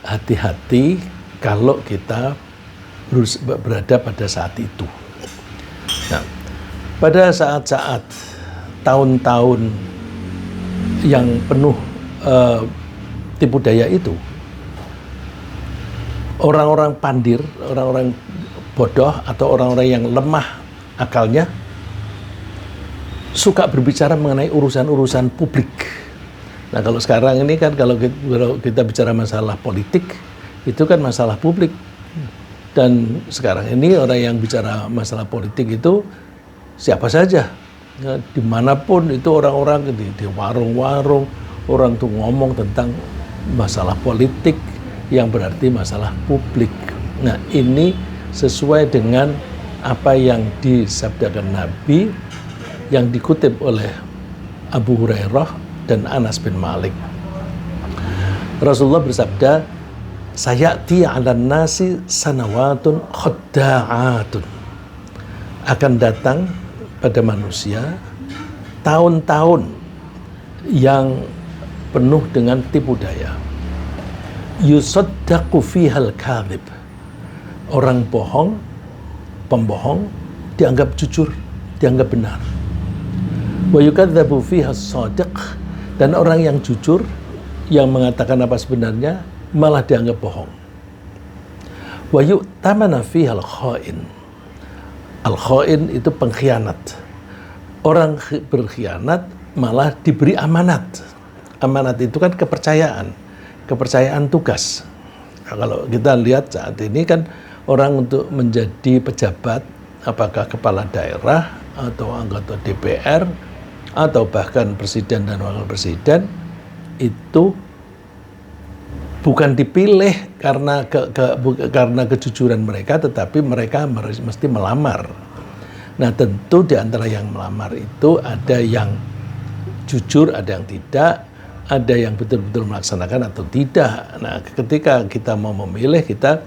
hati-hati kalau kita berada pada saat itu. Nah, pada saat-saat tahun-tahun yang penuh tipu daya itu, orang-orang pandir, orang-orang bodoh atau orang-orang yang lemah akalnya suka berbicara mengenai urusan-urusan publik. Nah, kalau sekarang ini kan kalau kita bicara masalah politik, itu kan masalah publik. Dan sekarang ini orang yang bicara masalah politik itu siapa saja. Ya, dimanapun itu orang-orang di warung-warung, orang tuh ngomong tentang masalah politik yang berarti masalah publik. Nah, ini sesuai dengan apa yang disabdakan Nabi yang dikutip oleh Abu Hurairah dan Anas bin Malik. Rasulullah bersabda, "Sayati 'alan nasi sanawatun khadda'atun." Akan datang pada manusia tahun-tahun yang penuh dengan tipu daya. Yusaddaqu fihal kadhib. Orang bohong, pembohong dianggap jujur, dianggap benar. Wa yukadzabu fiha as-shadiq, dan orang yang jujur yang mengatakan apa sebenarnya malah dianggap bohong. Wa yu'tamana fiha al-kha'in. Al-kha'in itu pengkhianat. Orang berkhianat malah diberi amanat. Amanat itu kan kepercayaan, kepercayaan tugas. Nah, kalau kita lihat saat ini kan orang untuk menjadi pejabat, apakah kepala daerah atau anggota DPR atau bahkan presiden dan wakil presiden, itu bukan dipilih karena karena kejujuran mereka, tetapi mereka mesti melamar. Nah, tentu di antara yang melamar itu ada yang jujur, ada yang tidak, ada yang betul-betul melaksanakan atau tidak. Nah, ketika kita mau memilih, kita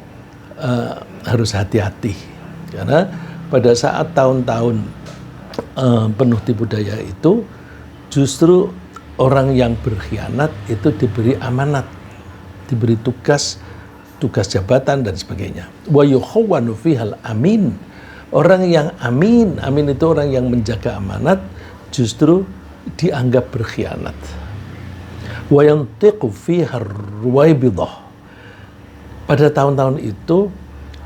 harus hati-hati, karena pada saat tahun-tahun penuh tipu daya itu, justru orang yang berkhianat itu diberi amanat, diberi tugas jabatan dan sebagainya. Wa yukhawwanu fihal amin. Orang yang amin itu orang yang menjaga amanat, justru dianggap berkhianat. Wa yantiqu fiha ruwaibidah. Pada tahun-tahun itu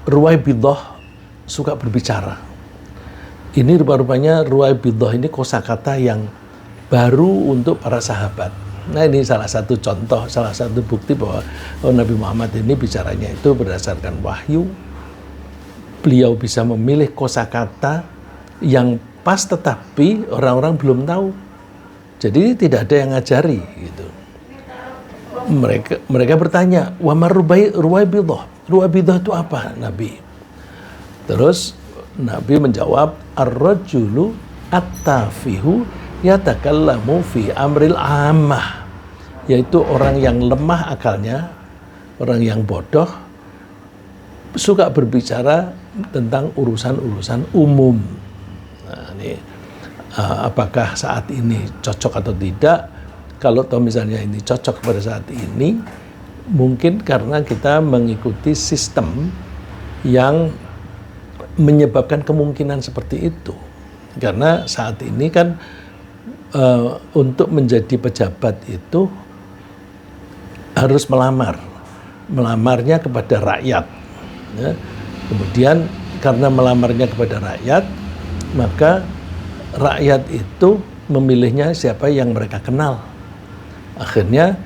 ruwaibidah suka berbicara. Ini rupanya ruwaibidah ini kosakata yang baru untuk para sahabat. Nah, ini salah satu contoh, salah satu bukti bahwa Nabi Muhammad ini bicaranya itu berdasarkan wahyu. Beliau bisa memilih kosakata yang pas, tetapi orang-orang belum tahu. Jadi tidak ada yang ngajari gitu. Mereka bertanya, "Wa ruwaibidah? Ruwaibidah itu apa, Nabi?" Terus Nabi menjawab, "Ar-rajulu at-tafihu yatakallamu fi amril ammah." Yaitu orang yang lemah akalnya, orang yang bodoh, suka berbicara tentang urusan-urusan umum. Nah, ini apakah saat ini cocok atau tidak? Kalau misalnya ini cocok pada saat ini, mungkin karena kita mengikuti sistem yang menyebabkan kemungkinan seperti itu. Karena saat ini kan untuk menjadi pejabat itu harus melamarnya kepada rakyat. Ya. Kemudian karena melamarnya kepada rakyat, maka rakyat itu memilihnya siapa yang mereka kenal. Akhirnya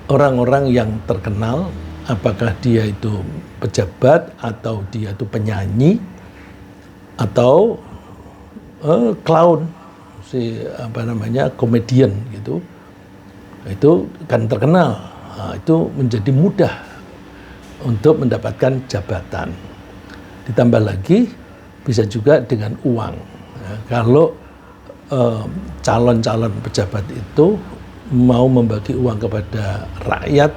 orang-orang yang terkenal, apakah dia itu pejabat atau dia itu penyanyi atau clown, komedian gitu, itu kan terkenal. Nah, itu menjadi mudah untuk mendapatkan jabatan. Ditambah lagi bisa juga dengan uang. Ya, kalau calon-calon pejabat itu mau membagi uang kepada rakyat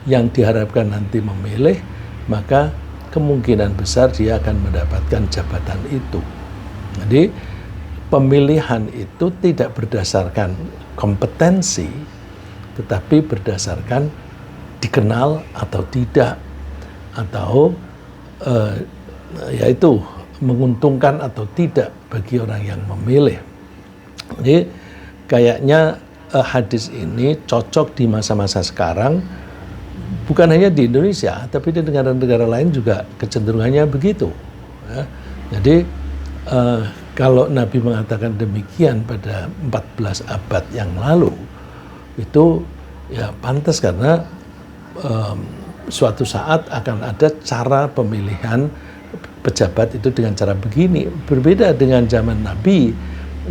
yang diharapkan nanti memilih, maka kemungkinan besar dia akan mendapatkan jabatan itu. Jadi pemilihan itu tidak berdasarkan kompetensi, tetapi berdasarkan dikenal atau tidak, atau yaitu menguntungkan atau tidak bagi orang yang memilih. Jadi kayaknya hadis ini cocok di masa-masa sekarang, bukan hanya di Indonesia, tapi di negara-negara lain juga kecenderungannya begitu. Ya. Jadi kalau Nabi mengatakan demikian pada 14 abad yang lalu, itu ya pantas karena suatu saat akan ada cara pemilihan pejabat itu dengan cara begini. Berbeda dengan zaman Nabi.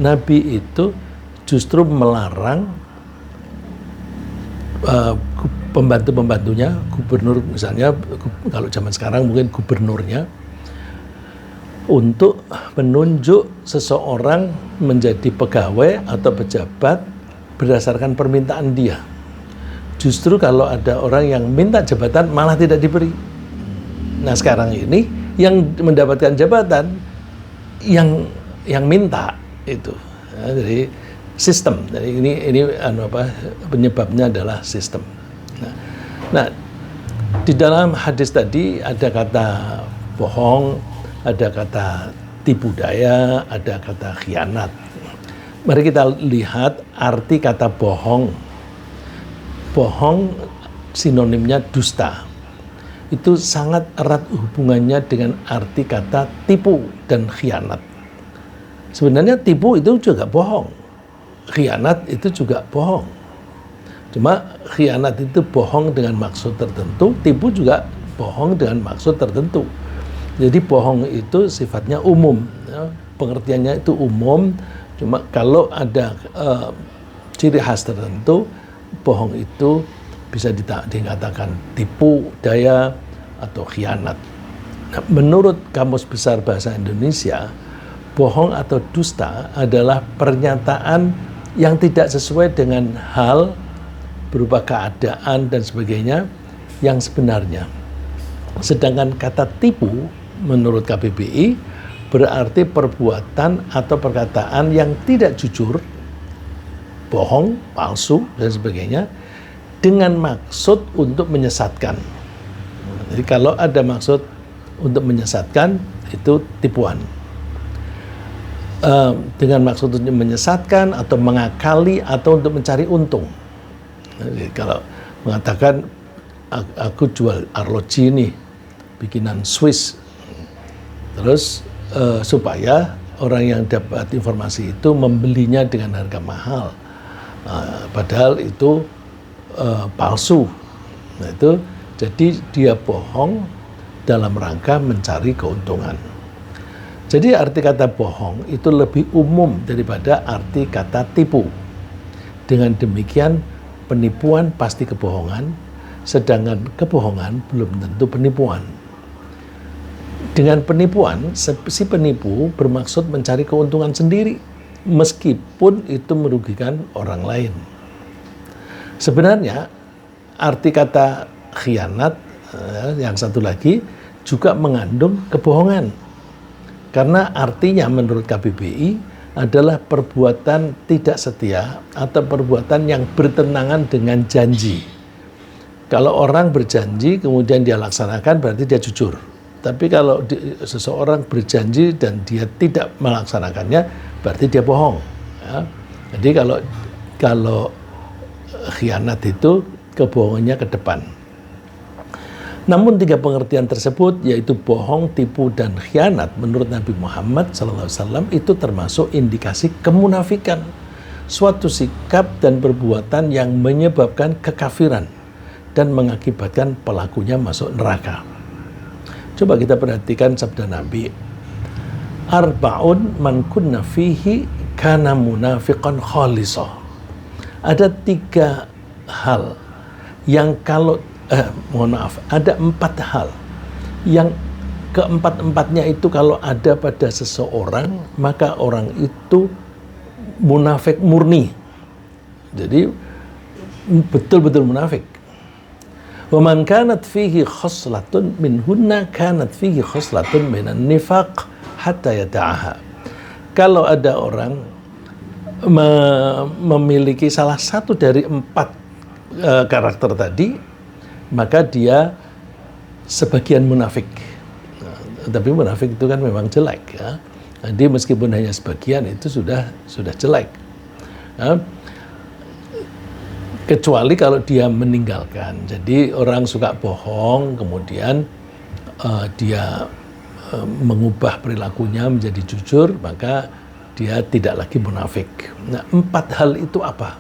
Nabi itu justru melarang pembantu-pembantunya, gubernur misalnya, kalau zaman sekarang mungkin gubernurnya, untuk menunjuk seseorang menjadi pegawai atau pejabat berdasarkan permintaan dia. Justru kalau ada orang yang minta jabatan malah tidak diberi. Nah sekarang ini yang mendapatkan jabatan yang minta itu. Ya, jadi sistem. Jadi ini penyebabnya adalah sistem. Nah, di dalam hadis tadi ada kata bohong, ada kata tipu daya, ada kata khianat. Mari kita lihat arti kata bohong. Bohong sinonimnya dusta. Itu sangat erat hubungannya dengan arti kata tipu dan khianat. Sebenarnya tipu itu juga bohong, khianat itu juga bohong. Cuma khianat itu bohong dengan maksud tertentu, tipu juga bohong dengan maksud tertentu. Jadi bohong itu sifatnya umum, ya, pengertiannya itu umum. Cuma kalau ada ciri khas tertentu, bohong itu bisa dikatakan tipu daya atau khianat. Nah, menurut Kamus Besar Bahasa Indonesia, bohong atau dusta adalah pernyataan yang tidak sesuai dengan hal berupa keadaan dan sebagainya yang sebenarnya. Sedangkan kata tipu menurut KBBI berarti perbuatan atau perkataan yang tidak jujur, bohong, palsu dan sebagainya dengan maksud untuk menyesatkan. Jadi kalau ada maksud untuk menyesatkan itu tipuan. Dengan maksud untuk menyesatkan atau mengakali atau untuk mencari untung. Jadi kalau mengatakan aku jual arloji nih bikinan Swiss, terus supaya orang yang dapat informasi itu membelinya dengan harga mahal, padahal itu palsu. Nah, itu jadi dia bohong dalam rangka mencari keuntungan. Jadi arti kata bohong itu lebih umum daripada arti kata tipu. Dengan demikian penipuan pasti kebohongan, sedangkan kebohongan belum tentu penipuan. Dengan penipuan, si penipu bermaksud mencari keuntungan sendiri, meskipun itu merugikan orang lain. Sebenarnya arti kata khianat yang satu lagi juga mengandung kebohongan. Karena artinya menurut KBBI adalah perbuatan tidak setia atau perbuatan yang bertentangan dengan janji. Kalau orang berjanji kemudian dia laksanakan berarti dia jujur. Tapi kalau seseorang berjanji dan dia tidak melaksanakannya berarti dia bohong. Ya. Jadi kalau khianat itu kebohongannya ke depan. Namun tiga pengertian tersebut yaitu bohong, tipu, dan khianat menurut Nabi Muhammad SAW itu termasuk indikasi kemunafikan, suatu sikap dan perbuatan yang menyebabkan kekafiran dan mengakibatkan pelakunya masuk neraka. Coba kita perhatikan sabda Nabi. Arba'un man kunna fihi kana munafiqan khalisah. Ada 3 hal yang kalau ada 4 hal yang keempat-empatnya itu kalau ada pada seseorang maka orang itu munafik murni. Jadi betul-betul munafik. Wa man kanat fihi khoslatun minhunna kanat fihi khoslatun minan nifaq hatta yada'aha. Kalau ada orang memiliki salah satu dari 4 karakter tadi, maka dia sebagian munafik. Tapi munafik itu kan memang jelek ya. Jadi meskipun hanya sebagian itu sudah jelek. Kecuali kalau dia meninggalkan. Jadi orang suka bohong, kemudian dia mengubah perilakunya menjadi jujur, maka dia tidak lagi munafik. Nah, 4 hal itu apa?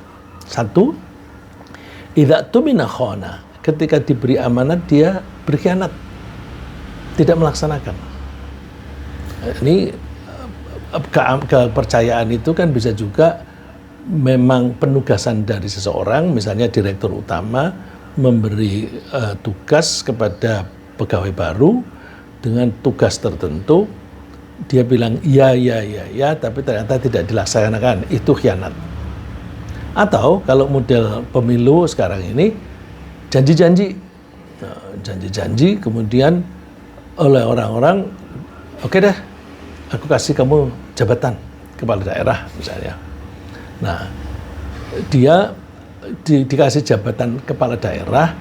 1, idza tumina khana. Ketika diberi amanat dia berkhianat, tidak melaksanakan. Ini kepercayaan itu kan bisa juga memang penugasan dari seseorang, misalnya direktur utama memberi tugas kepada pegawai baru dengan tugas tertentu, dia bilang ya, tapi ternyata tidak dilaksanakan, itu khianat. Atau kalau model pemilu sekarang ini, janji-janji, kemudian oleh orang-orang, oke deh, aku kasih kamu jabatan kepala daerah misalnya. Nah, dia dikasih jabatan kepala daerah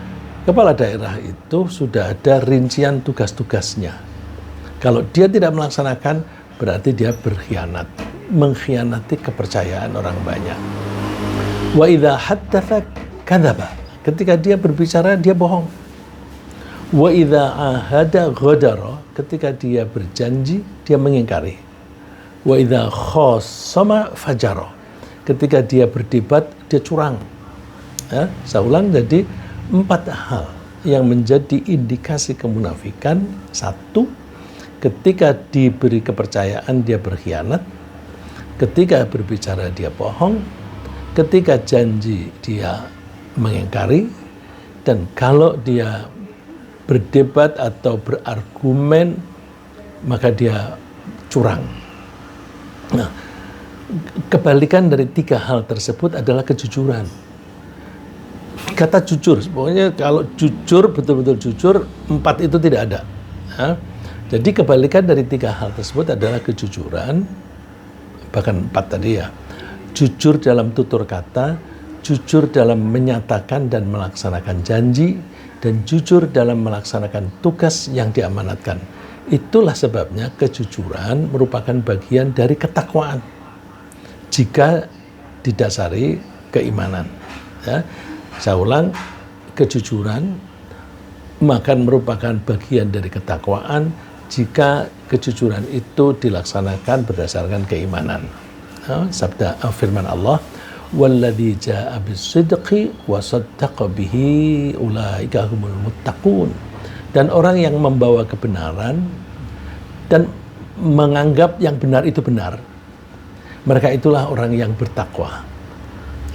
itu sudah ada rincian tugas-tugasnya. Kalau dia tidak melaksanakan, berarti dia berkhianat, mengkhianati kepercayaan orang banyak. Wa idza haddatsa kadzaba. Ketika dia berbicara, dia bohong. Wa idza ahada ghadara. Ketika dia berjanji, dia mengingkari. Wa idza khasama fajara. Ketika dia berdebat, dia curang. Saya ulang, jadi 4 hal yang menjadi indikasi kemunafikan. 1, ketika diberi kepercayaan dia berkhianat, ketika berbicara dia bohong, ketika janji dia mengingkari, dan kalau dia berdebat atau berargumen maka dia curang. Nah, kebalikan dari 3 hal tersebut adalah kejujuran. Kata jujur, pokoknya kalau jujur, betul-betul jujur, 4 itu tidak ada. Jadi kebalikan dari 3 hal tersebut adalah kejujuran, bahkan 4 tadi ya. Jujur dalam tutur kata, jujur dalam menyatakan dan melaksanakan janji, dan jujur dalam melaksanakan tugas yang diamanatkan. Itulah sebabnya kejujuran merupakan bagian dari ketakwaan jika didasari keimanan. Ya. Saya ulang, kejujuran akan merupakan bagian dari ketakwaan jika kejujuran itu dilaksanakan berdasarkan keimanan. Sabda firman Allah, "Walladzi jaa'a bis-sidqi wa saddaqa bihi ulaika humul muttaqun." Dan orang yang membawa kebenaran dan menganggap yang benar itu benar, mereka itulah orang yang bertakwa.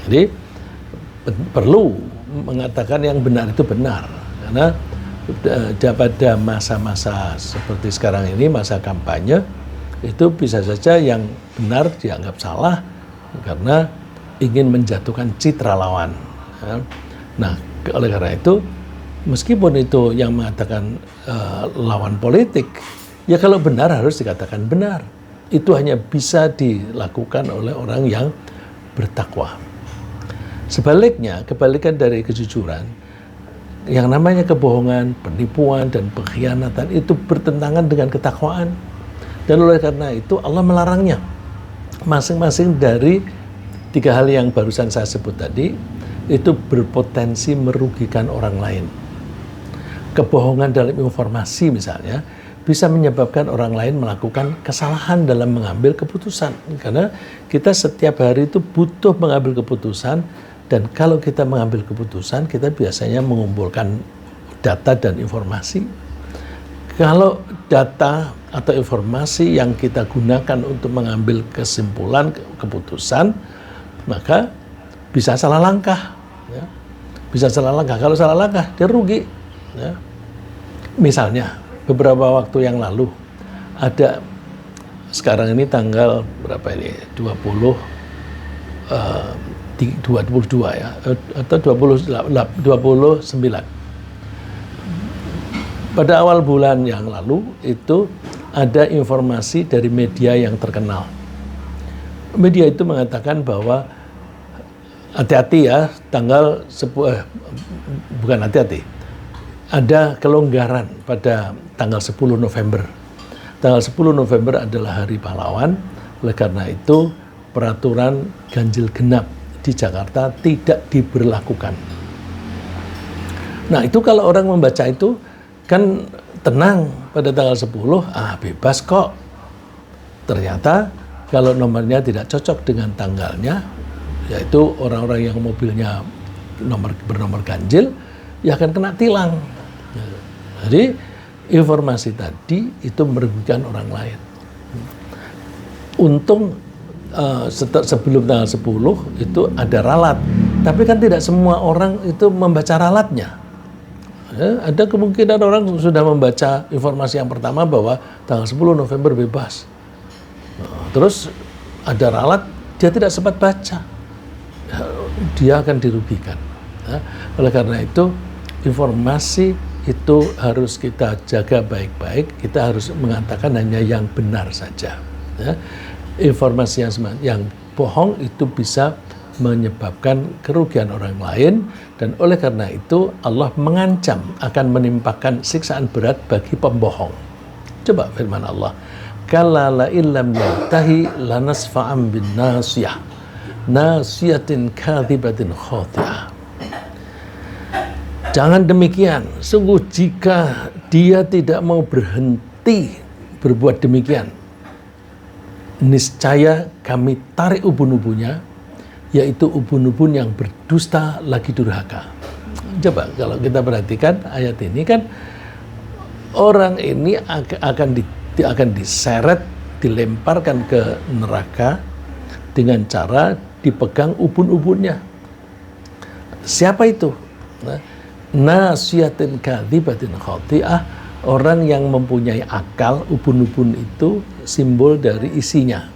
Jadi perlu mengatakan yang benar itu benar, karena pada masa-masa seperti sekarang ini, masa kampanye, itu bisa saja yang benar dianggap salah karena ingin menjatuhkan citra lawan. Nah, oleh karena itu, meskipun itu yang mengatakan lawan politik, ya kalau benar harus dikatakan benar. Itu hanya bisa dilakukan oleh orang yang bertakwa. Sebaliknya, kebalikan dari kejujuran, yang namanya kebohongan, penipuan, dan pengkhianatan itu bertentangan dengan ketakwaan. Dan oleh karena itu Allah melarangnya. Masing-masing dari 3 hal yang barusan saya sebut tadi, itu berpotensi merugikan orang lain. Kebohongan dalam informasi misalnya, bisa menyebabkan orang lain melakukan kesalahan dalam mengambil keputusan. Karena kita setiap hari itu butuh mengambil keputusan, dan kalau kita mengambil keputusan, kita biasanya mengumpulkan data dan informasi. Kalau data atau informasi yang kita gunakan untuk mengambil kesimpulan, keputusan, maka bisa salah langkah. Ya. Bisa salah langkah. Kalau salah langkah, dia rugi. Ya. Misalnya, beberapa waktu yang lalu, ada sekarang ini tanggal berapa ini? 22 ya, atau 29. Pada awal bulan yang lalu itu ada informasi dari media yang terkenal. Media itu mengatakan bahwa hati-hati ya, bukan hati-hati, ada kelonggaran pada tanggal 10 November. Tanggal 10 November adalah Hari Pahlawan. Oleh karena itu, peraturan ganjil genap di Jakarta tidak diberlakukan. Nah, itu kalau orang membaca itu kan tenang pada tanggal 10, bebas kok. Ternyata kalau nomornya tidak cocok dengan tanggalnya, yaitu orang-orang yang mobilnya bernomor ganjil, ya akan kena tilang. Jadi informasi tadi itu merugikan orang lain. Untung sebelum tanggal 10 itu ada ralat, tapi kan tidak semua orang itu membaca ralatnya. Ya, ada kemungkinan orang sudah membaca informasi yang pertama bahwa tanggal 10 November bebas. Terus ada ralat, dia tidak sempat baca. Dia akan dirugikan. Ya, oleh karena itu, informasi itu harus kita jaga baik-baik. Kita harus mengatakan hanya yang benar saja. Ya, informasi yang bohong itu bisa menyebabkan kerugian orang lain, dan oleh karena itu Allah mengancam akan menimpakan siksaan berat bagi pembohong. Coba firman Allah, kalla la illam yantahi lanasfa'an bin nasiyah nasiyatin kadzibatin khati'ah. Jangan demikian, sungguh jika dia tidak mau berhenti berbuat demikian, niscaya kami tarik ubun-ubunnya, yaitu ubun-ubun yang berdusta lagi durhaka. Coba kalau kita perhatikan ayat ini kan, orang ini akan diseret, dilemparkan ke neraka dengan cara dipegang ubun-ubunnya. Siapa itu? Nasiyatin kadzibatin khati'ah, orang yang mempunyai akal. Ubun-ubun itu simbol dari isinya.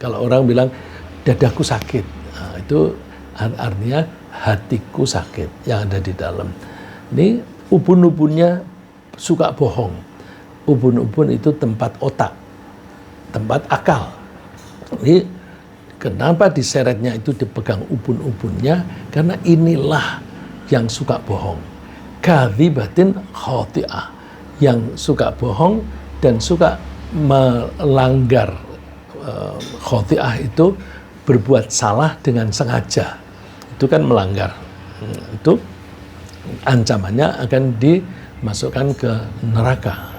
Kalau orang bilang dadaku sakit, itu artinya hatiku sakit yang ada di dalam. Ini ubun-ubunnya suka bohong. Ubun-ubun itu tempat otak, tempat akal. Jadi kenapa diseretnya itu dipegang ubun-ubunnya? Karena inilah yang suka bohong. Kadzibatin khati'ah, yang suka bohong dan suka melanggar. Khati'ah itu berbuat salah dengan sengaja, itu kan melanggar. Itu ancamannya akan dimasukkan ke neraka.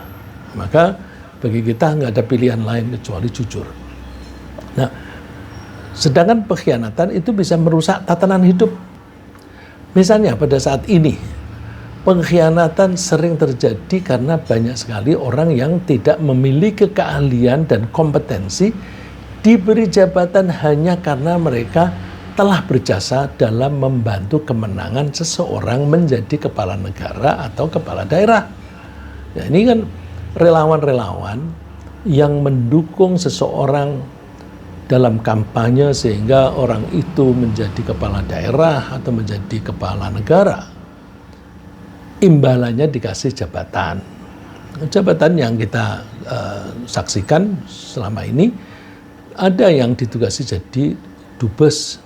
Maka bagi kita nggak ada pilihan lain kecuali jujur. Nah, sedangkan pengkhianatan itu bisa merusak tatanan hidup. Misalnya pada saat ini, pengkhianatan sering terjadi karena banyak sekali orang yang tidak memiliki keahlian dan kompetensi, diberi jabatan hanya karena mereka telah berjasa dalam membantu kemenangan seseorang menjadi kepala negara atau kepala daerah. Nah, ini kan relawan-relawan yang mendukung seseorang dalam kampanye sehingga orang itu menjadi kepala daerah atau menjadi kepala negara. Imbalannya dikasih jabatan. Jabatan yang kita saksikan selama ini, ada yang ditugasi jadi dubes.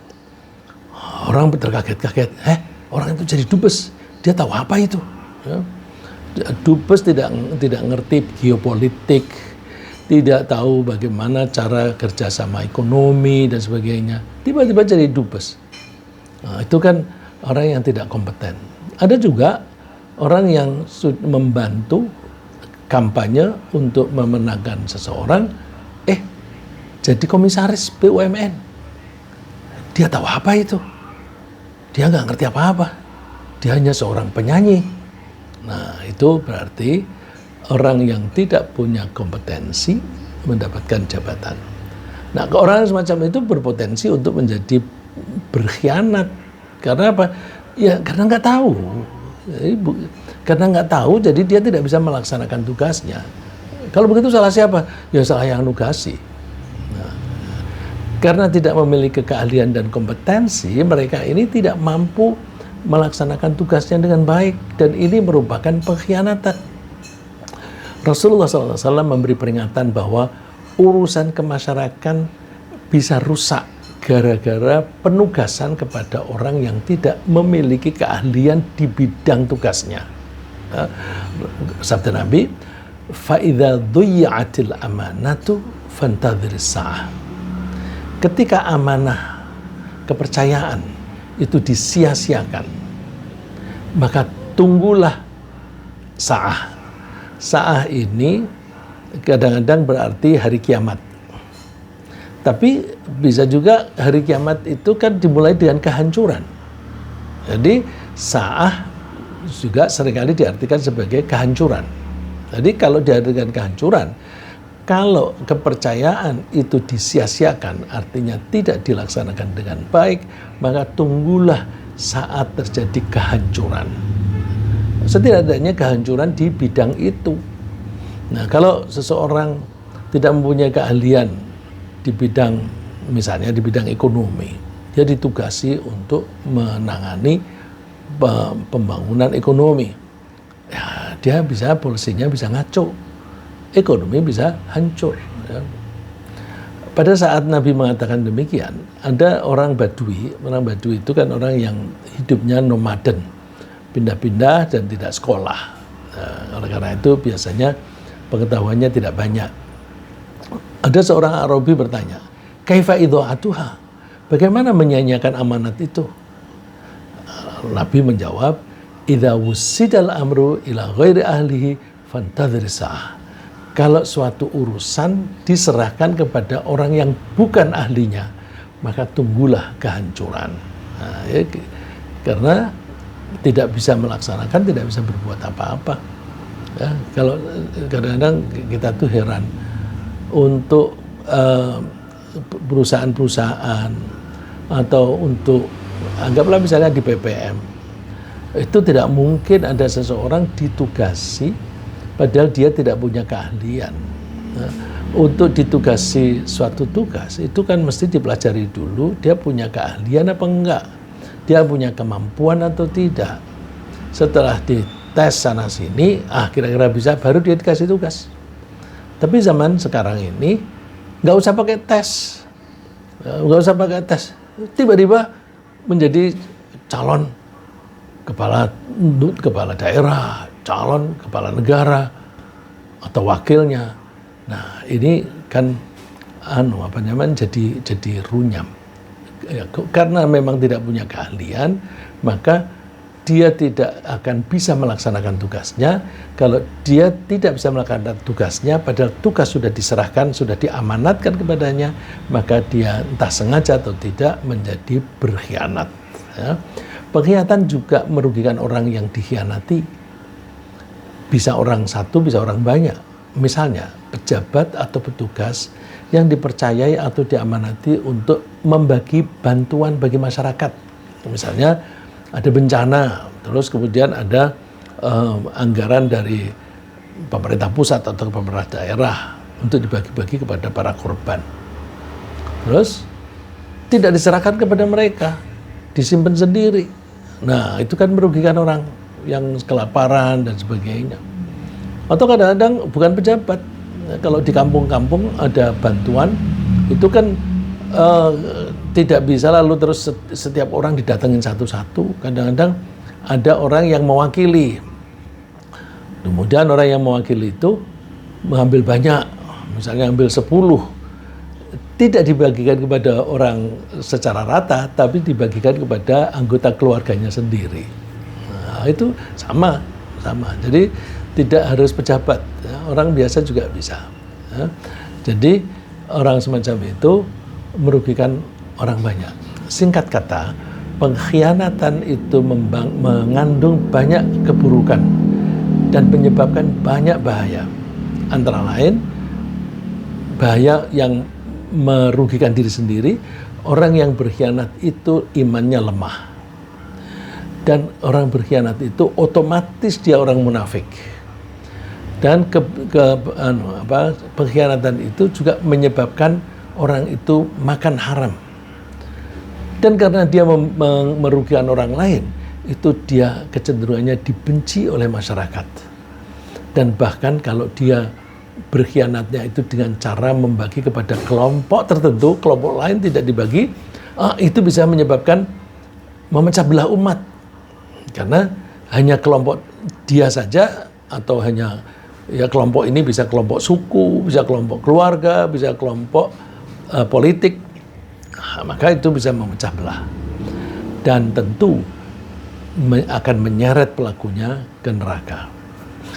Orang terkaget-kaget, orang itu jadi dubes, dia tahu apa itu? Ya. Dubes tidak ngerti geopolitik, tidak tahu bagaimana cara kerjasama ekonomi dan sebagainya. Tiba-tiba jadi dubes. Nah, itu kan orang yang tidak kompeten. Ada juga orang yang membantu kampanye untuk memenangkan seseorang, jadi komisaris BUMN. Dia tahu apa itu? Dia nggak ngerti apa-apa. Dia hanya seorang penyanyi. Nah, itu berarti orang yang tidak punya kompetensi mendapatkan jabatan. Nah, orang semacam itu berpotensi untuk menjadi berkhianat. Karena apa? Ya, karena nggak tahu. Karena nggak tahu, jadi dia tidak bisa melaksanakan tugasnya. Kalau begitu salah siapa? Ya salah yang nugasi. Karena tidak memiliki keahlian dan kompetensi, mereka ini tidak mampu melaksanakan tugasnya dengan baik, dan ini merupakan pengkhianatan. Rasulullah SAW memberi peringatan bahwa urusan kemasyarakatan bisa rusak gara-gara penugasan kepada orang yang tidak memiliki keahlian di bidang tugasnya. Sabda Nabi, fa idza dhuyyatil amanatu fantadhiris sa'ah. Ketika amanah kepercayaan itu disia-siakan, maka tunggulah sa'ah. Sa'ah ini kadang-kadang berarti hari kiamat. Tapi bisa juga hari kiamat itu kan dimulai dengan kehancuran. Jadi sa'ah juga seringkali diartikan sebagai kehancuran. Jadi kalau diartikan kehancuran, kalau kepercayaan itu disia-siakan, artinya tidak dilaksanakan dengan baik, maka tunggulah saat terjadi kehancuran. Setidaknya kehancuran di bidang itu. Nah, kalau seseorang tidak mempunyai keahlian di bidang, misalnya di bidang ekonomi, dia ditugasi untuk menangani pembangunan ekonomi. Ya, dia bisa, polisinya bisa ngaco, ekonomi bisa hancur. Ya. Pada saat Nabi mengatakan demikian, ada orang Badui. Orang Badui itu kan orang yang hidupnya nomaden, pindah-pindah dan tidak sekolah. Nah, oleh karena itu biasanya pengetahuannya tidak banyak. Ada seorang Arabi bertanya, kaifa idha'atuha? Bagaimana menyanyiakan amanat itu? Nabi menjawab, idza wussidal amru ila ghairi ahlihi fantadhiris sa'ah. Kalau suatu urusan diserahkan kepada orang yang bukan ahlinya, maka tunggulah kehancuran. Nah, ya, karena tidak bisa melaksanakan, tidak bisa berbuat apa-apa. Ya, kalau kadang-kadang kita tuh heran untuk perusahaan-perusahaan atau untuk, anggaplah misalnya di BPM, itu tidak mungkin ada seseorang ditugasi padahal dia tidak punya keahlian. Nah, untuk ditugasi suatu tugas itu kan mesti dipelajari dulu dia punya keahlian apa enggak, dia punya kemampuan atau tidak. Setelah dites sana sini, kira-kira bisa, baru dia dikasih tugas. Tapi zaman sekarang ini nggak usah pakai tes, tiba-tiba menjadi calon kepala daerah, calon kepala negara atau wakilnya. Nah, ini kan jadi runyam. Ya, karena memang tidak punya keahlian, maka dia tidak akan bisa melaksanakan tugasnya. Kalau dia tidak bisa melaksanakan tugasnya, padahal tugas sudah diserahkan, sudah diamanatkan kepadanya, maka dia entah sengaja atau tidak menjadi berkhianat. Ya. Pengkhianatan juga merugikan orang yang dikhianati. Bisa orang satu, bisa orang banyak. Misalnya, pejabat atau petugas yang dipercayai atau diamanati untuk membagi bantuan bagi masyarakat. Misalnya, ada bencana, terus kemudian ada anggaran dari pemerintah pusat atau pemerintah daerah untuk dibagi-bagi kepada para korban. Terus tidak diserahkan kepada mereka, disimpan sendiri. Nah, itu kan merugikan orang yang kelaparan dan sebagainya. Atau kadang-kadang bukan pejabat. Kalau di kampung-kampung ada bantuan, itu kan tidak bisa lalu terus setiap orang didatengin satu-satu. Kadang-kadang ada orang yang mewakili. Kemudian orang yang mewakili itu mengambil banyak, misalnya ambil 10. Tidak dibagikan kepada orang secara rata, tapi dibagikan kepada anggota keluarganya sendiri. Nah, itu sama. Jadi tidak harus pejabat, ya, orang biasa juga bisa. Ya. Jadi orang semacam itu merugikan orang banyak. Singkat kata, pengkhianatan itu mengandung banyak keburukan dan menyebabkan banyak bahaya. Antara lain, bahaya yang merugikan diri sendiri, orang yang berkhianat itu imannya lemah. Dan orang berkhianat itu otomatis dia orang munafik. Dan pengkhianatan itu juga menyebabkan orang itu makan haram. Dan karena dia merugikan orang lain, itu dia kecenderungannya dibenci oleh masyarakat. Dan bahkan kalau dia berkhianatnya itu dengan cara membagi kepada kelompok tertentu, kelompok lain tidak dibagi, itu bisa menyebabkan memecah belah umat. Karena hanya kelompok dia saja atau hanya ya kelompok ini bisa kelompok suku, bisa kelompok keluarga, bisa kelompok politik, maka itu bisa memecah belah dan tentu akan menyeret pelakunya ke neraka.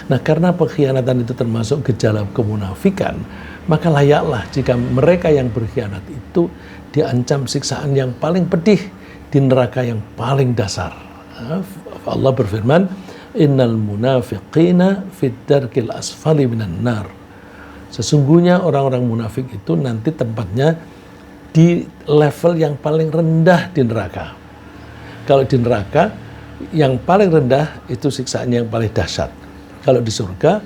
Nah, karena pengkhianatan itu termasuk gejala kemunafikan, maka layaklah jika mereka yang berkhianat itu diancam siksaan yang paling pedih di neraka yang paling dasar. Allah berfirman, innal munafiqina fid darkil asfali minan nar. Sesungguhnya orang-orang munafik itu nanti tempatnya di level yang paling rendah di neraka. Kalau di neraka yang paling rendah itu siksaannya yang paling dahsyat. Kalau di surga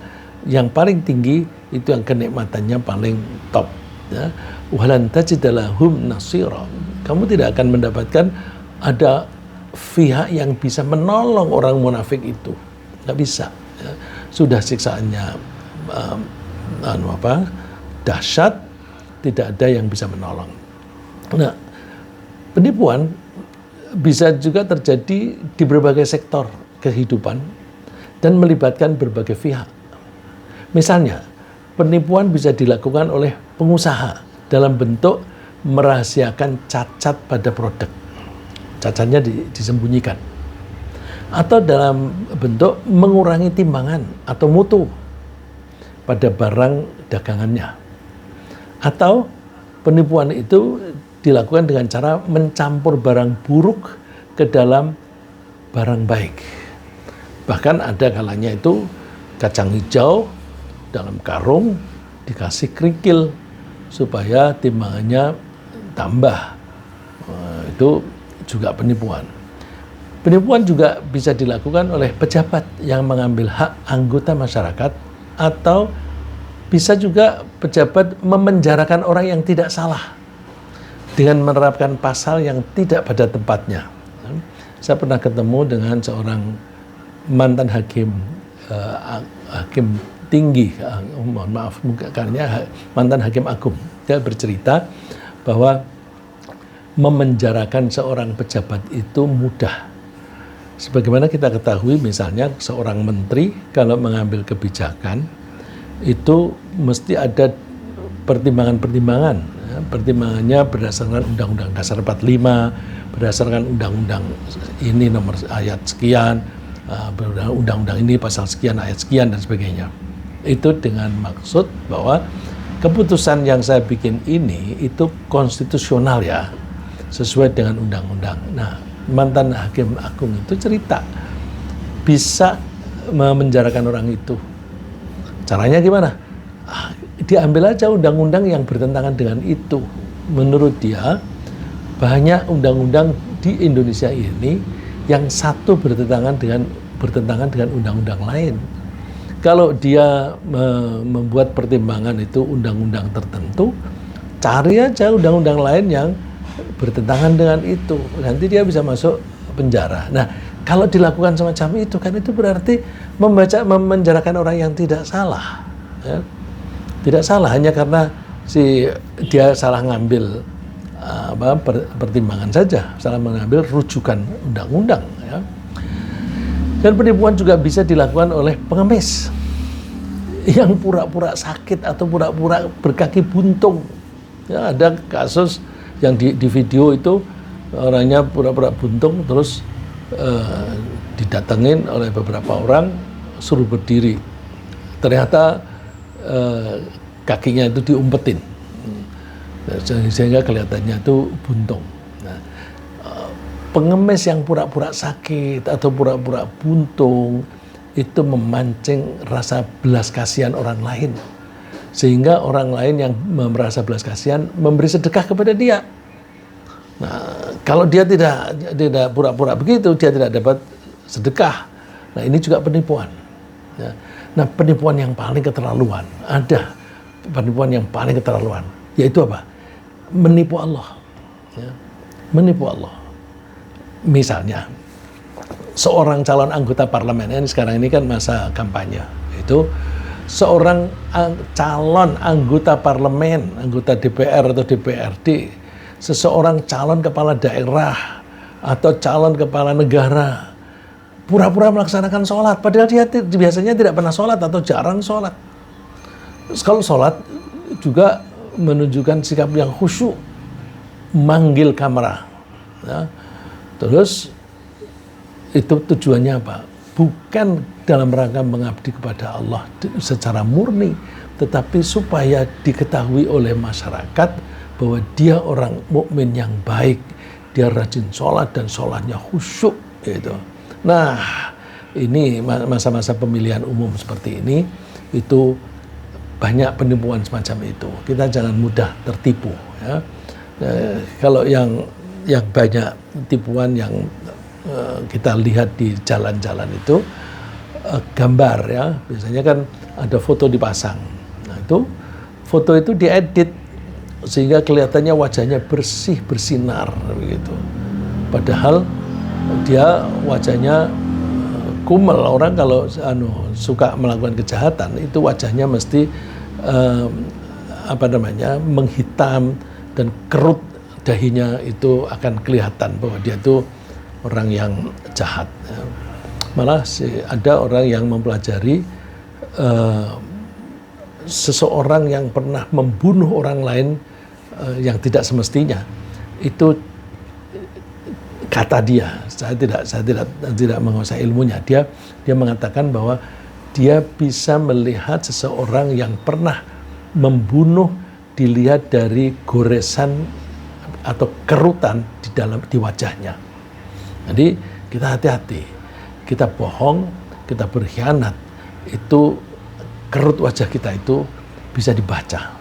yang paling tinggi itu yang kenikmatannya paling top. Ya. Walan tajidalahum nasira. Kamu tidak akan mendapatkan ada pihak yang bisa menolong orang munafik itu. Nggak bisa. Ya. Sudah siksaannya dahsyat, tidak ada yang bisa menolong. Nah, penipuan bisa juga terjadi di berbagai sektor kehidupan dan melibatkan berbagai pihak. Misalnya, penipuan bisa dilakukan oleh pengusaha dalam bentuk merahasiakan cacat pada produk. Cacatnya disembunyikan. Atau dalam bentuk mengurangi timbangan atau mutu pada barang dagangannya. Atau penipuan itu dilakukan dengan cara mencampur barang buruk ke dalam barang baik. Bahkan ada kalanya itu kacang hijau dalam karung dikasih kerikil supaya timbangannya tambah. Itu juga penipuan. Penipuan juga bisa dilakukan oleh pejabat yang mengambil hak anggota masyarakat atau bisa juga pejabat memenjarakan orang yang tidak salah dengan menerapkan pasal yang tidak pada tempatnya. Saya pernah ketemu dengan seorang mantan hakim tinggi, mohon maaf, karena mantan hakim agung. Dia bercerita bahwa memenjarakan seorang pejabat itu mudah. Sebagaimana kita ketahui, misalnya seorang menteri kalau mengambil kebijakan itu mesti ada pertimbangan-pertimbangan. Pertimbangannya berdasarkan Undang-Undang Dasar 45, berdasarkan Undang-Undang ini nomor ayat sekian, Undang-Undang ini pasal sekian, ayat sekian, dan sebagainya. Itu dengan maksud bahwa keputusan yang saya bikin ini itu konstitusional ya, sesuai dengan undang-undang. Nah, mantan hakim agung itu cerita bisa memenjarakan orang itu. Caranya gimana? Diambil aja undang-undang yang bertentangan dengan itu. Menurut dia, banyak undang-undang di Indonesia ini yang satu bertentangan dengan undang-undang lain. Kalau dia membuat pertimbangan itu undang-undang tertentu, cari aja undang-undang lain yang bertentangan dengan itu. Nanti dia bisa masuk penjara. Nah, kalau dilakukan semacam itu, kan itu berarti memenjarakan orang yang tidak salah. Ya. Tidak salah hanya karena dia salah ngambil pertimbangan saja, salah mengambil rujukan undang-undang. Ya. Dan penipuan juga bisa dilakukan oleh pengemis yang pura-pura sakit atau pura-pura berkaki buntung. Ya, ada kasus yang di video itu orangnya pura-pura buntung terus didatengin oleh beberapa orang suruh berdiri. Ternyata kakinya itu diumpetin sehingga kelihatannya itu buntung. Nah, pengemis yang pura-pura sakit atau pura-pura buntung itu memancing rasa belas kasihan orang lain sehingga orang lain yang merasa belas kasihan memberi sedekah kepada dia. Nah, kalau dia tidak pura-pura begitu, dia tidak dapat sedekah. Nah, ini juga penipuan. Ya. Nah, penipuan yang paling keterlaluan, ada penipuan yang paling keterlaluan, yaitu apa? Menipu Allah. Ya. Menipu Allah. Misalnya, seorang calon anggota parlemen, ini sekarang ini kan masa kampanye, itu seorang calon anggota parlemen, anggota DPR atau DPRD, seseorang calon kepala daerah atau calon kepala negara, pura-pura melaksanakan sholat, padahal dia biasanya tidak pernah sholat atau jarang sholat. Kalau sholat juga menunjukkan sikap yang khusyuk, manggil kamera. Ya. Terus itu tujuannya apa? Bukan dalam rangka mengabdi kepada Allah secara murni, tetapi supaya diketahui oleh masyarakat bahwa dia orang mukmin yang baik, dia rajin sholat dan sholatnya khusyuk. Gitu. Nah, ini masa-masa pemilihan umum seperti ini itu banyak penipuan semacam itu. Kita jangan mudah tertipu. Ya. Kalau yang banyak tipuan yang kita lihat di jalan-jalan itu gambar ya, biasanya kan ada foto dipasang. Nah itu foto itu diedit sehingga kelihatannya wajahnya bersih bersinar begitu. Padahal dia wajahnya kumel. Orang kalau suka melakukan kejahatan itu wajahnya mesti menghitam dan kerut, dahinya itu akan kelihatan bahwa dia itu orang yang jahat. Malah ada orang yang mempelajari seseorang yang pernah membunuh orang lain yang tidak semestinya. Itu kata dia, saya tidak menguasai ilmunya. Dia mengatakan bahwa dia bisa melihat seseorang yang pernah membunuh dilihat dari goresan atau kerutan di wajahnya. Jadi kita hati-hati, kita bohong, kita berkhianat, itu kerut wajah kita itu bisa dibaca.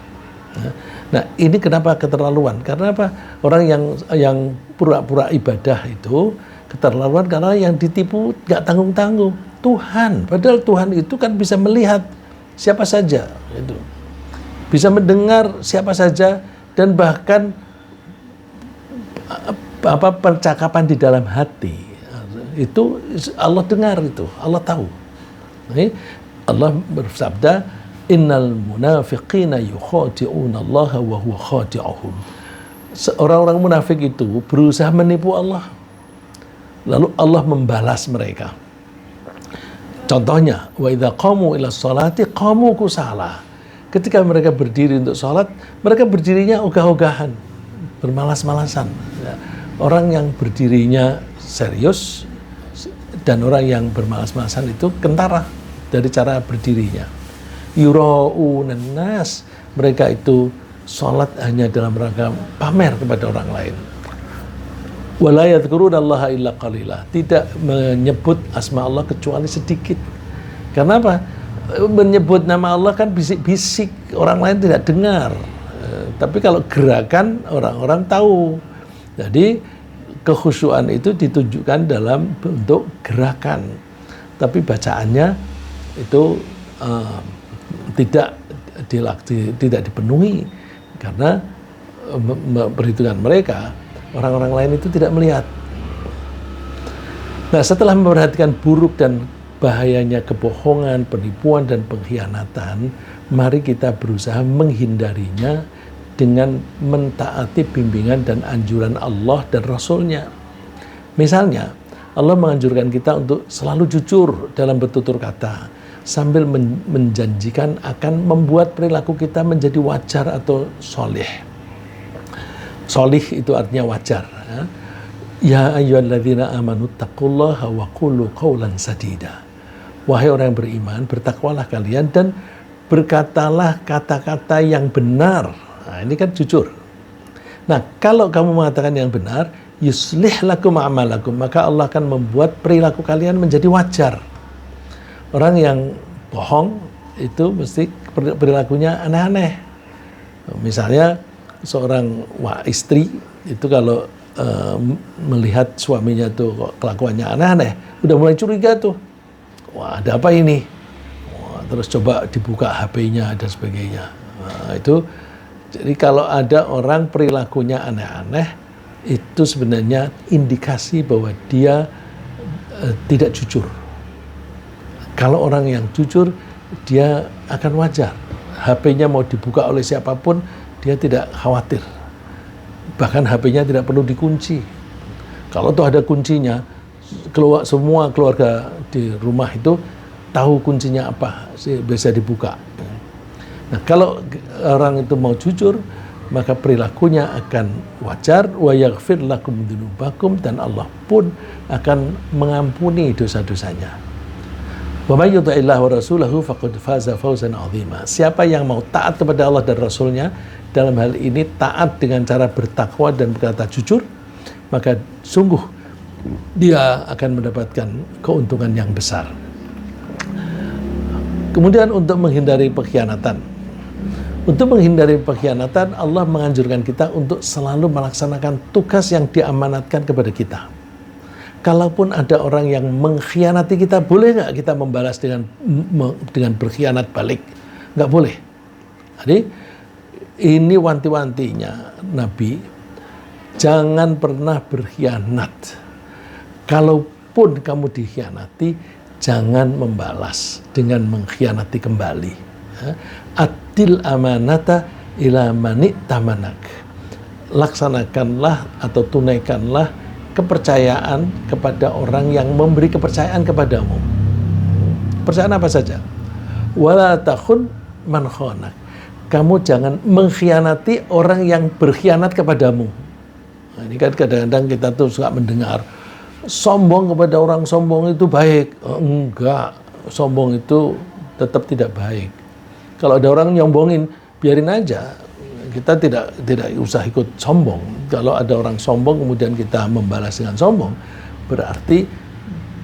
Nah ini kenapa keterlaluan? Karena apa? Orang yang pura-pura ibadah itu keterlaluan karena yang ditipu nggak tanggung-tanggung. Tuhan, padahal Tuhan itu kan bisa melihat siapa saja, itu bisa mendengar siapa saja, dan bahkan percakapan di dalam hati itu Allah dengar, itu Allah tahu. Allah bersabda, innal munafiqina yukhadi'una Allah wa huwa khadi'uhum. Orang-orang munafik itu berusaha menipu Allah, lalu Allah membalas mereka. Contohnya, wa idza qamu ila sholati qamu kusala. Ketika mereka berdiri untuk sholat, mereka berdirinya ogah-ogahan, bermalas-malasan. Orang yang berdirinya serius dan orang yang bermalas-malasan itu kentara dari cara berdirinya. Yura'unan nas, mereka itu sholat hanya dalam rangka pamer kepada orang lain. Wala yadhkurunallaha illa qalila, tidak menyebut asma Allah kecuali sedikit. Karena apa? Menyebut nama Allah kan bisik-bisik, orang lain tidak dengar. Tapi kalau gerakan orang-orang tahu. Jadi kekhusyuan itu ditunjukkan dalam bentuk gerakan, tapi bacaannya itu tidak dipenuhi karena perhitungan mereka orang-orang lain itu tidak melihat. Nah, setelah memperhatikan buruk dan bahayanya kebohongan, penipuan dan pengkhianatan, mari kita berusaha menghindarinya dengan mentaati bimbingan dan anjuran Allah dan Rasul-Nya. Misalnya, Allah menganjurkan kita untuk selalu jujur dalam bertutur kata, sambil menjanjikan akan membuat perilaku kita menjadi wajar atau solih. Solih itu artinya wajar. Ya ayyuhalladzina amanu taqullaha wa qulu qawlan sadida. Wahai orang yang beriman, bertakwalah kalian dan berkatalah kata-kata yang benar. Nah, ini kan jujur. Nah, kalau kamu mengatakan yang benar, yuslih lakum a'malakum, maka Allah akan membuat perilaku kalian menjadi wajar. Orang yang bohong itu mesti perilakunya aneh-aneh. Misalnya seorang istri itu kalau melihat suaminya tuh kelakuannya aneh-aneh, udah mulai curiga tuh. Wah, ada apa ini? Wah, terus coba dibuka HP-nya dan sebagainya. Nah, itu jadi kalau ada orang perilakunya aneh-aneh, itu sebenarnya indikasi bahwa dia tidak jujur. Kalau orang yang jujur, dia akan wajar. HP-nya mau dibuka oleh siapapun, dia tidak khawatir. Bahkan HP-nya tidak perlu dikunci. Kalau tuh ada kuncinya, semua keluarga di rumah itu tahu kuncinya apa, bisa dibuka. Nah, kalau orang itu mau jujur, maka perilakunya akan wajar, wa yaghfir lakum dzunubakum, dan Allah pun akan mengampuni dosa-dosanya. Wa may yuti'illah wa rasulahu faqad faza fawzan 'azima. Siapa yang mau taat kepada Allah dan Rasulnya, dalam hal ini taat dengan cara bertakwa dan berkata jujur, maka sungguh dia akan mendapatkan keuntungan yang besar. Kemudian untuk menghindari pengkhianatan. Untuk menghindari pengkhianatan, Allah menganjurkan kita untuk selalu melaksanakan tugas yang diamanatkan kepada kita. Kalaupun ada orang yang mengkhianati kita, boleh nggak kita membalas dengan berkhianat balik? Nggak boleh. Jadi ini wanti-wantinya Nabi, jangan pernah berkhianat. Kalaupun kamu dikhianati, jangan membalas dengan mengkhianati kembali. Adil amanata ila mani tamanak. Laksanakanlah atau tunaikanlah kepercayaan kepada orang yang memberi kepercayaan kepadamu. Percayaan apa saja. Wala takhun man khanak. Kamu jangan mengkhianati orang yang berkhianat kepadamu. Nah, ini kan kadang-kadang kita tuh suka mendengar sombong kepada orang sombong itu baik. Enggak, sombong itu tetap tidak baik. Kalau ada orang nyombongin, biarin aja. Kita tidak usah ikut sombong. Kalau ada orang sombong kemudian kita membalas dengan sombong, berarti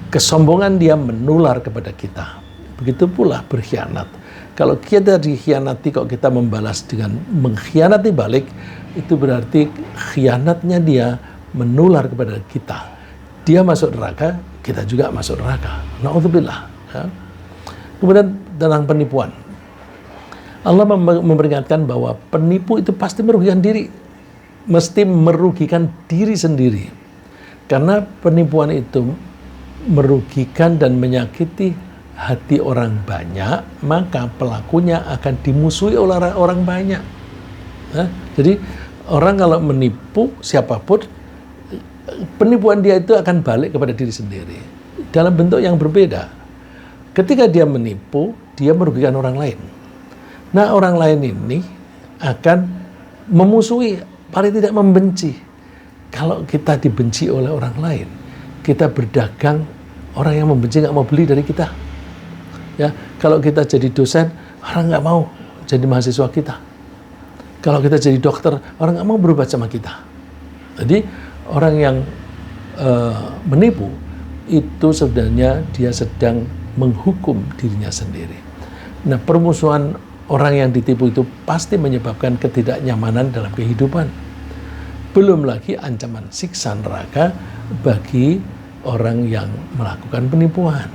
kesombongan dia menular kepada kita. Begitu pula berkhianat. Kalau kita dikhianati kok kita membalas dengan mengkhianati balik, itu berarti khianatnya dia menular kepada kita. Dia masuk neraka, kita juga masuk neraka. Na'udzubillah. Ya. Kemudian tentang penipuan. Allah memperingatkan bahwa penipu itu pasti merugikan diri. Mesti merugikan diri sendiri. Karena penipuan itu merugikan dan menyakiti hati orang banyak, maka pelakunya akan dimusuhi oleh orang banyak. Nah, jadi orang kalau menipu siapapun, penipuan dia itu akan balik kepada diri sendiri. Dalam bentuk yang berbeda. Ketika dia menipu, dia merugikan orang lain. Nah, orang lain ini akan memusuhi, paling tidak membenci. Kalau kita dibenci oleh orang lain, kita berdagang, orang yang membenci nggak mau beli dari kita. Ya, kalau kita jadi dosen, orang nggak mau jadi mahasiswa kita. Kalau kita jadi dokter, orang nggak mau berobat sama kita. Jadi orang yang menipu itu sebenarnya dia sedang menghukum dirinya sendiri. Nah, permusuhan orang yang ditipu itu pasti menyebabkan ketidaknyamanan dalam kehidupan. Belum lagi ancaman siksa neraka bagi orang yang melakukan penipuan.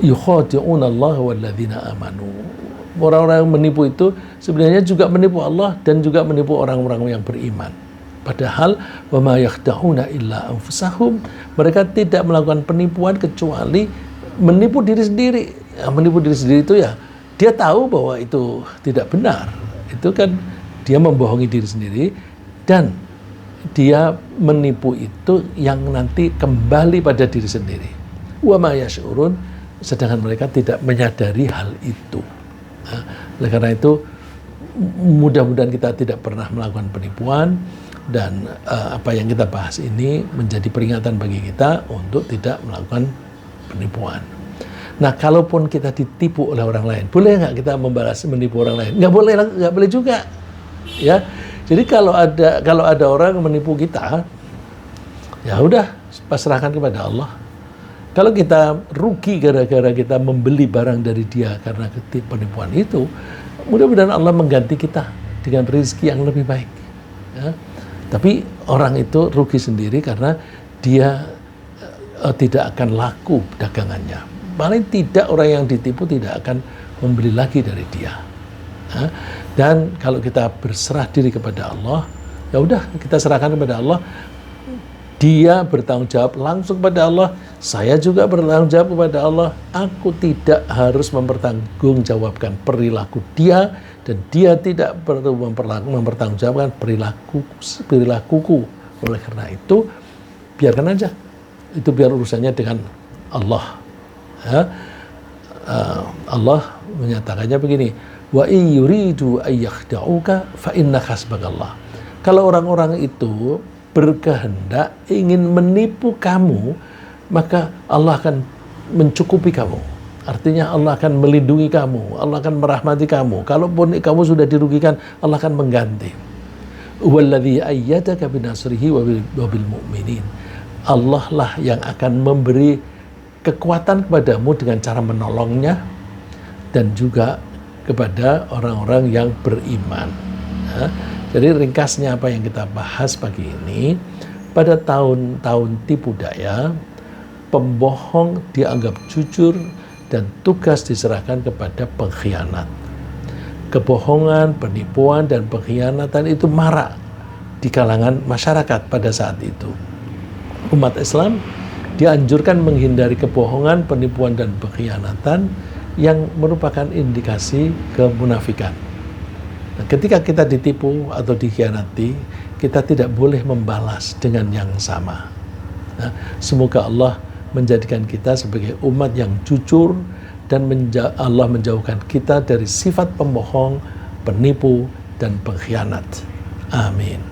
Yukhadi'una Allah walladzina amanu. Orang-orang yang menipu itu sebenarnya juga menipu Allah dan juga menipu orang-orang yang beriman. Padahal wa ma yakhda'una illa anfusahum. Mereka tidak melakukan penipuan kecuali menipu diri sendiri. Menipu diri sendiri itu ya dia tahu bahwa itu tidak benar. Itu kan dia membohongi diri sendiri dan dia menipu itu yang nanti kembali pada diri sendiri. Wa ma yash'urun, sedangkan mereka tidak menyadari hal itu. Nah, oleh karena itu mudah-mudahan kita tidak pernah melakukan penipuan dan apa yang kita bahas ini menjadi peringatan bagi kita untuk tidak melakukan penipuan. Nah, kalaupun kita ditipu oleh orang lain, boleh nggak kita membalas menipu orang lain? Nggak boleh juga. Ya, jadi kalau ada orang menipu kita, ya udah pasrahkan kepada Allah. Kalau kita rugi gara-gara kita membeli barang dari dia karena penipuan itu, mudah-mudahan Allah mengganti kita dengan rezeki yang lebih baik. Ya. Tapi orang itu rugi sendiri karena dia tidak akan laku dagangannya. Paling tidak orang yang ditipu tidak akan membeli lagi dari dia. Dan kalau kita berserah diri kepada Allah, ya udah kita serahkan kepada Allah. Dia bertanggung jawab langsung kepada Allah. Saya juga bertanggung jawab kepada Allah. Aku tidak harus mempertanggungjawabkan perilaku dia dan dia tidak perlu mempertanggungjawabkan perilakuku. Oleh karena itu, biarkan aja. itu biar urusannya dengan Allah. Ya. Allah menyatakannya begini, wa in yuridu ayyakhda'uka fa inna hasbakallah. Kalau orang-orang itu berkehendak ingin menipu kamu, maka Allah akan mencukupi kamu. Artinya Allah akan melindungi kamu, Allah akan merahmati kamu. Kalaupun kamu sudah dirugikan, Allah akan mengganti. Walladzi ayyadaka binasrihi wa bil mu'minin. Allah lah yang akan memberi kekuatan kepadamu dengan cara menolongnya dan juga kepada orang-orang yang beriman. Ya. Jadi ringkasnya apa yang kita bahas pagi ini, pada tahun-tahun tipu daya, pembohong dianggap jujur dan tugas diserahkan kepada pengkhianat. Kebohongan, penipuan, dan pengkhianatan itu marak di kalangan masyarakat pada saat itu. Umat Islam dianjurkan menghindari kebohongan, penipuan, dan pengkhianatan yang merupakan indikasi kemunafikan. Nah, ketika kita ditipu atau dikhianati, kita tidak boleh membalas dengan yang sama. Nah, semoga Allah menjadikan kita sebagai umat yang jujur dan Allah menjauhkan kita dari sifat pembohong, penipu, dan pengkhianat. Amin.